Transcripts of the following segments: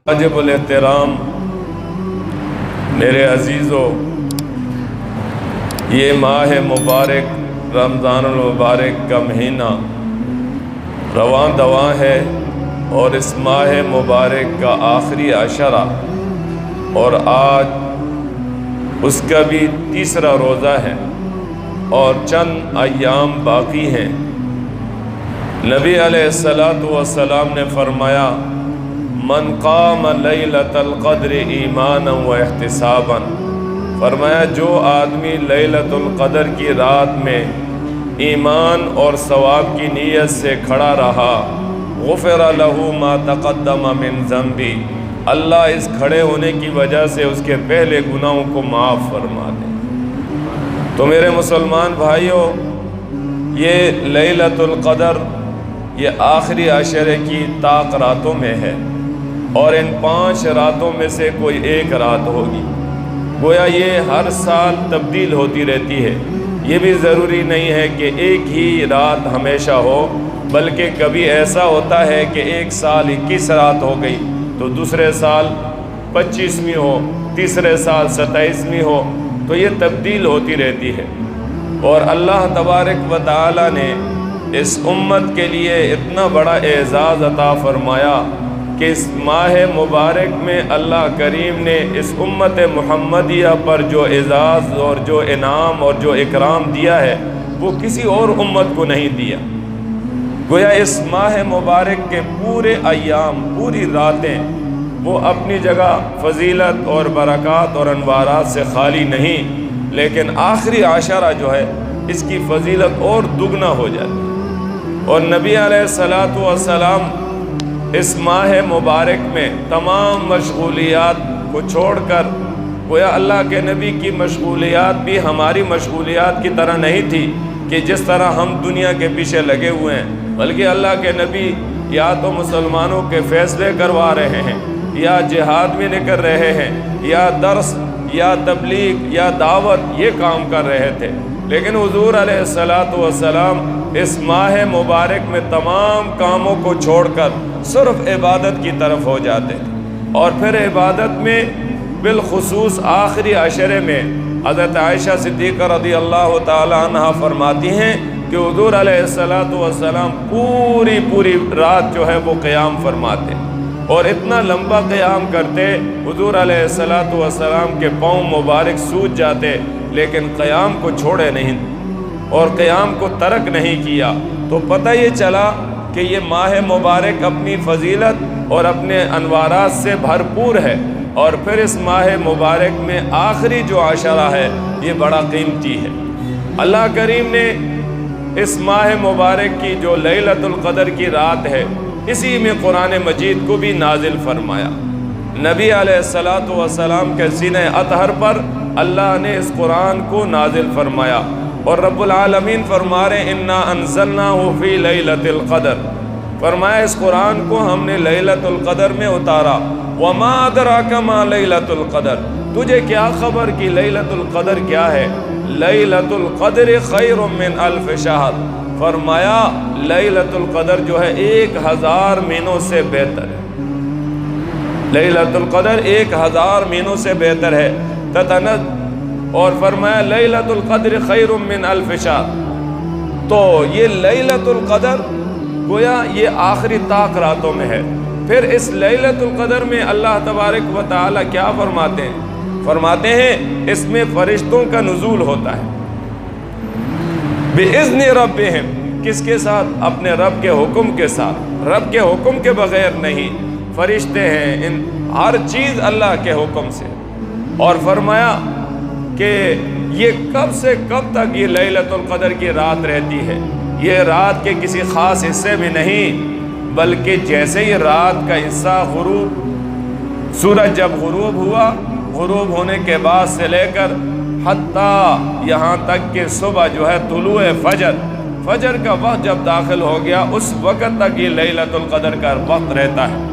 واجب الاحترام میرے عزیزوں، یہ ماہ مبارک رمضان المبارک کا مہینہ رواں دواں ہے اور اس ماہ مبارک کا آخری عشرہ اور آج اس کا بھی تیسرا روزہ ہے اور چند ایام باقی ہیں۔ نبی علیہ السلام نے فرمایا، من قام لیلۃ القدر ایمانا و احتسابا، فرمایا جو آدمی لیلۃ القدر کی رات میں ایمان اور ثواب کی نیت سے کھڑا رہا، غفر لہ ما تقدم من ذنبی، اللہ اس کھڑے ہونے کی وجہ سے اس کے پہلے گناہوں کو معاف فرما دے۔ تو میرے مسلمان بھائیوں، یہ لیلۃ القدر یہ آخری عشرے کی طاق راتوں میں ہے اور ان 5 راتوں میں سے کوئی ایک رات ہوگی۔ گویا یہ ہر سال تبدیل ہوتی رہتی ہے، یہ بھی ضروری نہیں ہے کہ ایک ہی رات ہمیشہ ہو، بلکہ کبھی ایسا ہوتا ہے کہ ایک سال 21 رات ہو گئی تو دوسرے سال 25ویں ہو، تیسرے سال 27ویں ہو، تو یہ تبدیل ہوتی رہتی ہے۔ اور اللہ تبارک و تعالی نے اس امت کے لیے اتنا بڑا اعزاز عطا فرمایا کہ اس ماہ مبارک میں اللہ کریم نے اس امت محمدیہ پر جو اعزاز اور جو انعام اور جو اکرام دیا ہے وہ کسی اور امت کو نہیں دیا۔ گویا اس ماہ مبارک کے پورے ایام، پوری راتیں وہ اپنی جگہ فضیلت اور برکات اور انوارات سے خالی نہیں، لیکن آخری عشرہ جو ہے اس کی فضیلت اور دگنا ہو جاتی ہے۔ اور نبی علیہ السلام اس ماہ مبارک میں تمام مشغولیات کو چھوڑ کر، گویا اللہ کے نبی کی مشغولیات بھی ہماری مشغولیات کی طرح نہیں تھی کہ جس طرح ہم دنیا کے پیچھے لگے ہوئے ہیں، بلکہ اللہ کے نبی یا تو مسلمانوں کے فیصلے کروا رہے ہیں، یا جہاد میں نکل رہے ہیں، یا درس یا تبلیغ یا دعوت یہ کام کر رہے تھے، لیکن حضور علیہ السلام اس ماہ مبارک میں تمام کاموں کو چھوڑ کر صرف عبادت کی طرف ہو جاتے تھے۔ اور پھر عبادت میں بالخصوص آخری عشرے میں حضرت عائشہ صدیقہ رضی اللہ تعالی عنہ فرماتی ہیں کہ حضور علیہ السلام پوری رات جو ہے وہ قیام فرماتے اور اتنا لمبا قیام کرتے، حضور علیہ السلام کے پاؤں مبارک سوج جاتے، لیکن قیام کو چھوڑے نہیں اور قیام کو ترک نہیں کیا۔ تو پتہ یہ چلا کہ یہ ماہ مبارک اپنی فضیلت اور اپنے انوارات سے بھرپور ہے، اور پھر اس ماہ مبارک میں آخری جو عشرہ ہے یہ بڑا قیمتی ہے۔ اللہ کریم نے اس ماہ مبارک کی جو لیلۃ القدر کی رات ہے، اسی میں قرآن مجید کو بھی نازل فرمایا۔ نبی علیہ السلام کے سینہ اطہر پر اللہ نے اس قرآن کو نازل فرمایا، اور رب العالمین فرما رہے انا انزلناہ فی لیلۃ القدر، فرمایا اس قرآن کو ہم نے لیلۃ القدر میں اتارا۔ وما ادراک ما لیلۃ القدر، تجھے کیا خبر کہ لیلۃ القدر کیا ہے؟ لیلۃ القدر خیر من الف شہر، فرمایا لیلۃ القدر جو ہے 1000 مہینوں سے بہتر ہے۔ لیلۃ القدر 1000 مہینوں سے بہتر ہے۔ اور فرمایا لیلۃ القدر خیر من الف شہر، تو یہ لیلۃ القدر گویا یہ آخری طاق راتوں میں ہے۔ پھر اس لیلۃ القدر میں اللہ تبارک و تعالی کیا فرماتے ہیں اس میں فرشتوں کا نزول ہوتا ہے بِإِذْنِ رَبِّهِمْ، کس کے ساتھ؟ اپنے رب کے حکم کے ساتھ، رب کے حکم کے بغیر نہیں، فرشتے ہیں، ان ہر چیز اللہ کے حکم سے۔ اور فرمایا کہ یہ کب سے کب تک یہ لیلۃ القدر کی رات رہتی ہے؟ یہ رات کے کسی خاص حصے میں نہیں، بلکہ جیسے یہ رات کا حصہ سورج جب غروب ہوا، غروب ہونے کے بعد سے لے کر حتیٰ یہاں تک کہ صبح جو ہے طلوع فجر کا وقت جب داخل ہو گیا، اس وقت تک یہ لیلۃ القدر کا وقت رہتا ہے۔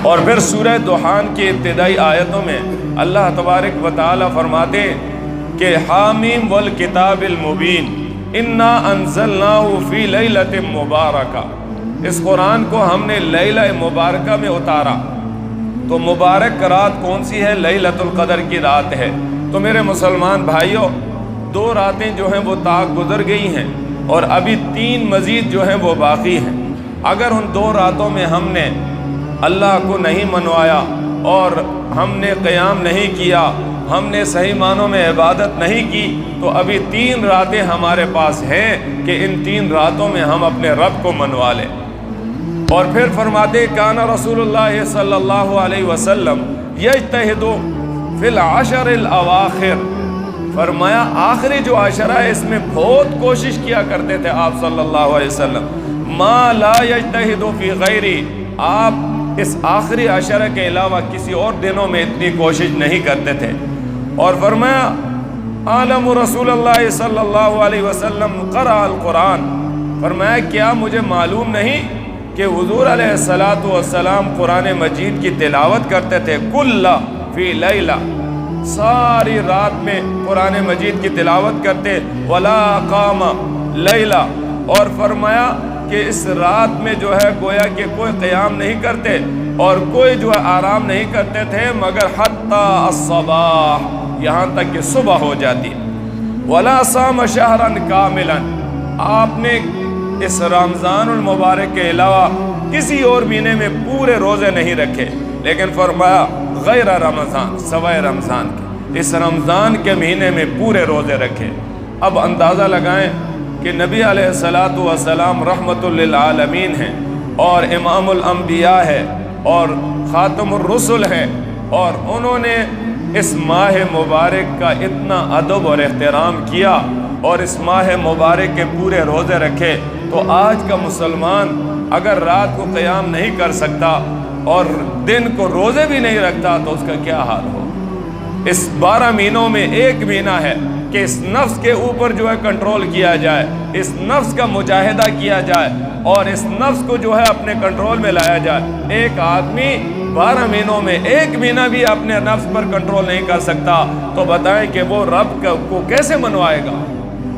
اور پھر سورہ دخان کی ابتدائی آیتوں میں اللہ تبارک و تعالی فرماتے کہ حامیم والکتاب المبین انا انزلناہ فی لیلۃ مبارکہ، اس قرآن کو ہم نے لیلہ مبارکہ میں اتارا، تو مبارک رات کون سی ہے؟ لیلۃ القدر کی رات ہے۔ تو میرے مسلمان بھائیوں، 2 راتیں جو ہیں وہ تاک گزر گئی ہیں اور ابھی 3 مزید جو ہیں وہ باقی ہیں۔ اگر ان 2 راتوں میں ہم نے اللہ کو نہیں منوایا اور ہم نے قیام نہیں کیا، ہم نے صحیح معنوں میں عبادت نہیں کی، تو ابھی 3 راتیں ہمارے پاس ہیں کہ ان 3 راتوں میں ہم اپنے رب کو منوا لیں۔ اور پھر فرماتے کان رسول اللہ صلی اللہ علیہ وسلم یجتہد فی العشر الاواخر، فرمایا آخری جو عشرہ ہے اس میں بہت کوشش کیا کرتے تھے آپ صلی اللہ علیہ وسلم، ما لا یجتہد فی غیری، آپ اس آخری عشرہ کے علاوہ کسی اور دنوں میں اتنی کوشش نہیں کرتے تھے۔ اور فرمایا عالم رسول اللہ صلی اللہ علیہ وسلم قرأ القرآن، فرمایا کیا مجھے معلوم نہیں کہ حضور علیہ السلام قرآن مجید کی تلاوت کرتے تھے، کل فی لیلہ، ساری رات میں قرآن مجید کی تلاوت کرتے، ولا قام لیلہ، اور فرمایا کہ اس رات میں جو ہے گویا کہ کوئی قیام نہیں کرتے اور کوئی جو ہے آرام نہیں کرتے تھے مگر حتی الصباح، یہاں تک کہ صبح ہو جاتی۔ ولا صام شہرا کاملا، آپ نے اس رمضان المبارک کے علاوہ کسی اور مہینے میں پورے روزے نہیں رکھے، لیکن فرمایا غیر رمضان، سوائے رمضان کے، اس رمضان کے مہینے میں پورے روزے رکھے۔ اب اندازہ لگائیں کہ نبی علیہ السلام رحمت للعالمین ہیں اور امام الانبیاء ہے اور خاتم الرسل ہیں، اور انہوں نے اس ماہ مبارک کا اتنا ادب اور احترام کیا اور اس ماہ مبارک کے پورے روزے رکھے، تو آج کا مسلمان اگر رات کو قیام نہیں کر سکتا اور دن کو روزے بھی نہیں رکھتا تو اس کا کیا حال ہو؟ اس 12 مہینوں میں ایک مہینہ ہے کہ اس نفس کے اوپر جو ہے کنٹرول کیا جائے، اس نفس کا مجاہدہ کیا جائے اور اس نفس کو جو ہے اپنے کنٹرول میں لایا جائے۔ ایک آدمی 12 مہینوں میں ایک مہینہ بھی اپنے نفس پر کنٹرول نہیں کر سکتا، تو بتائیں کہ وہ رب کو کیسے منوائے گا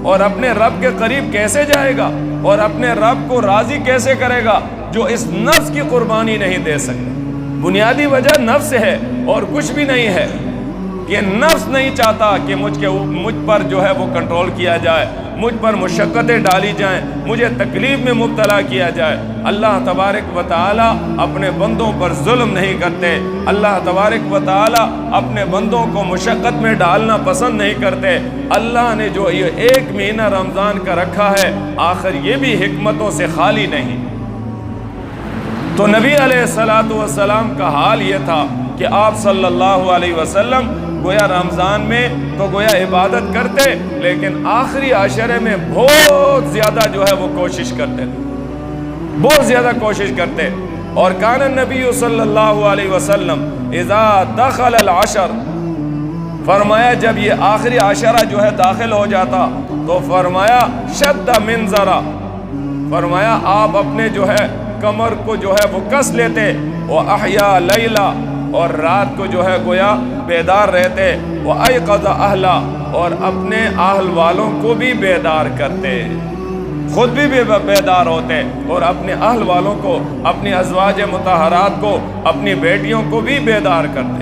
اور اپنے رب کے قریب کیسے جائے گا اور اپنے رب کو راضی کیسے کرے گا جو اس نفس کی قربانی نہیں دے سکتا؟ بنیادی وجہ نفس ہے اور کچھ بھی نہیں ہے۔ یہ نفس نہیں چاہتا کہ مجھ پر جو ہے وہ کنٹرول کیا جائے، مجھ پر مشقتیں ڈالی جائیں، مجھے تکلیف میں مبتلا کیا جائے۔ اللہ تبارک و تعالی اپنے بندوں پر ظلم نہیں کرتے، اللہ تبارک و تعالی اپنے بندوں کو مشقت میں ڈالنا پسند نہیں کرتے۔ اللہ نے جو یہ ایک مہینہ رمضان کا رکھا ہے، آخر یہ بھی حکمتوں سے خالی نہیں۔ تو نبی علیہ السلام کا حال یہ تھا کہ آپ صلی اللہ علیہ وسلم گویا رمضان میں تو گویا عبادت کرتے، لیکن آخری عشرے میں بہت زیادہ جو ہے وہ کوشش کرتے تھے، بہت زیادہ کوشش کرتے۔ اور کان النبی صلی اللہ علیہ وسلم اذا دخل العشر، فرمایا جب یہ آخری عشرہ جو ہے داخل ہو جاتا تو فرمایا شد منذرا، فرمایا آپ اپنے جو ہے کمر کو جو ہے وہ کس لیتے، وَأَحْيَا لَيْلَا، اور رات کو جو ہے گویا بیدار رہتے، وَأَيْقَظَ أَهْلَا، اور اپنے اہل والوں کو بھی بیدار کرتے، خود بھی بیدار ہوتے اور اپنے اہل والوں کو، اپنی ازواج مطہرات کو، اپنی بیٹیوں کو بھی بیدار کرتے۔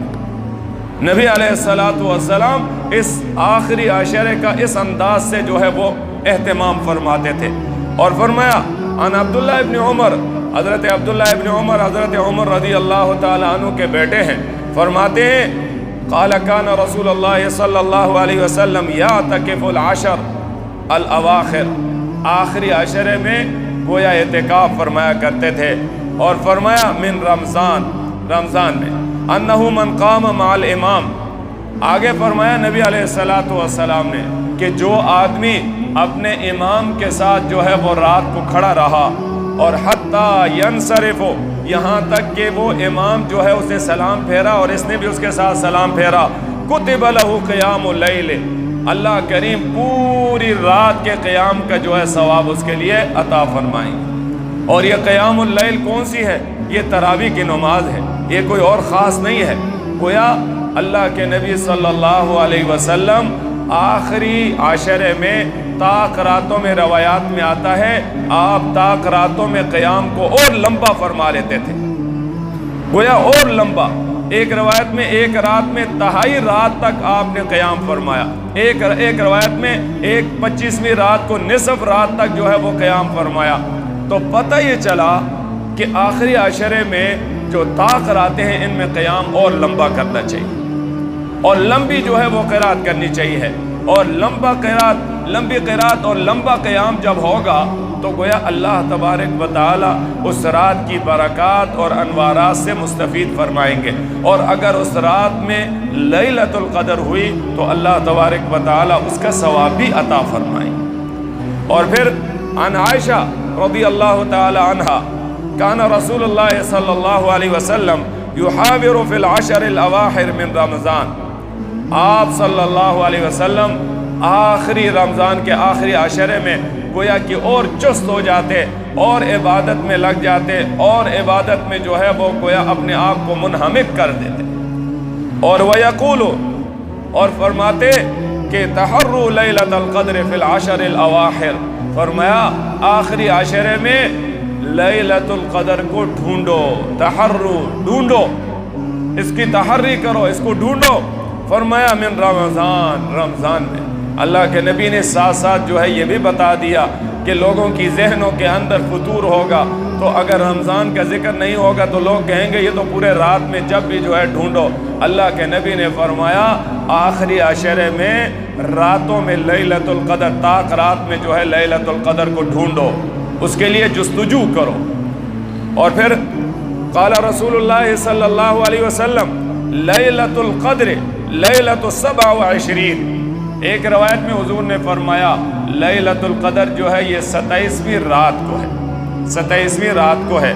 نبی علیہ السلام اس آخری عشرے کا اس انداز سے جو ہے وہ اہتمام فرماتے تھے۔ اور فرمایا عن عبداللہ ابن عمر، حضرت عبداللہ ابن عمر، حضرت عمر رضی اللہ تعالیٰ عنہ کے بیٹے ہیں، فرماتے ہیں قال کان رسول اللہ صلی اللہ علیہ وسلم یعتکف العشر الاواخر، آخری عشرے میں گویا اعتکاف فرمایا کرتے تھے۔ اور فرمایا من رمضان میں انہو من قام مع الامام، آگے فرمایا نبی علیہ السلام نے کہ جو آدمی اپنے امام کے ساتھ جو ہے وہ رات کو کھڑا رہا اور حتیٰ ینصرف، یہاں تک کہ وہ امام جو ہے اسے سلام پھیرا اور اس نے بھی اس کے ساتھ سلام پھیرا، کتب لہ قیام اللیل، اللہ کریم پوری رات کے قیام کا جو ہے ثواب اس کے لیے عطا فرمائیں۔ اور یہ قیام اللیل کون سی ہے؟ یہ تراویح کی نماز ہے، یہ کوئی اور خاص نہیں ہے۔ گویا اللہ کے نبی صلی اللہ علیہ وسلم آخری عشرے میں طاق راتوں میں روایات میں آتا ہے آپ طاق راتوں میں قیام کو اور لمبا فرما لیتے تھے، گویا اور لمبا۔ ایک روایت میں ایک رات میں تہائی رات تک آپ نے قیام فرمایا، ایک روایت میں 25ویں رات کو نصف رات تک جو ہے وہ قیام فرمایا۔ تو پتہ یہ چلا کہ آخری عشرے میں جو طاق راتیں ہیں ان میں قیام اور لمبا کرنا چاہیے، اور لمبی جو ہے وہ قرات کرنی چاہیے، اور لمبی قرات اور لمبا قیام جب ہوگا تو گویا اللہ تبارک و تعالی اس رات کی برکات اور انوارات سے مستفید فرمائیں گے، اور اگر اس رات میں لیلۃ القدر ہوئی تو اللہ تبارک و تعالی اس کا ثواب بھی عطا فرمائیں گے۔ اور پھر عن عائشہ رضی اللہ تعالی عنہا کان رسول اللہ صلی اللہ علیہ وسلم یحاور فی العشر الاواخر من رمضان، آپ صلی اللہ علیہ وسلم آخری رمضان کے آخری عشرے میں گویا کہ اور چست ہو جاتے اور عبادت میں لگ جاتے، اور عبادت میں جو ہے وہ گویا اپنے آپ کو منہمک کر دیتے، اور وَيَقُولُ اور فرماتے کہ تحروا لیلۃ القدر فی العشر الاواخر، فرمایا آخری عشرے میں لیلۃ القدر کو ڈھونڈو، تحروا ڈھونڈو، اس کی تحری کرو، اس کو ڈھونڈو۔ فرمایا من رمضان میں۔ اللہ کے نبی نے ساتھ ساتھ جو ہے یہ بھی بتا دیا کہ لوگوں کی ذہنوں کے اندر فطور ہوگا، تو اگر رمضان کا ذکر نہیں ہوگا تو لوگ کہیں گے یہ تو پورے رات میں جب بھی جو ہے ڈھونڈو۔ اللہ کے نبی نے فرمایا آخری عشرے میں راتوں میں لیلۃ القدر، طاق رات میں جو ہے لیلۃ القدر کو ڈھونڈو، اس کے لیے جستجو کرو۔ اور پھر قال رسول اللہ صلی اللہ علیہ وسلم لیلۃ القدر لیلۃ 27، ایک روایت میں حضور نے فرمایا لیلۃ القدر جو ہے یہ 27ویں رات کو ہے، 27ویں رات کو ہے۔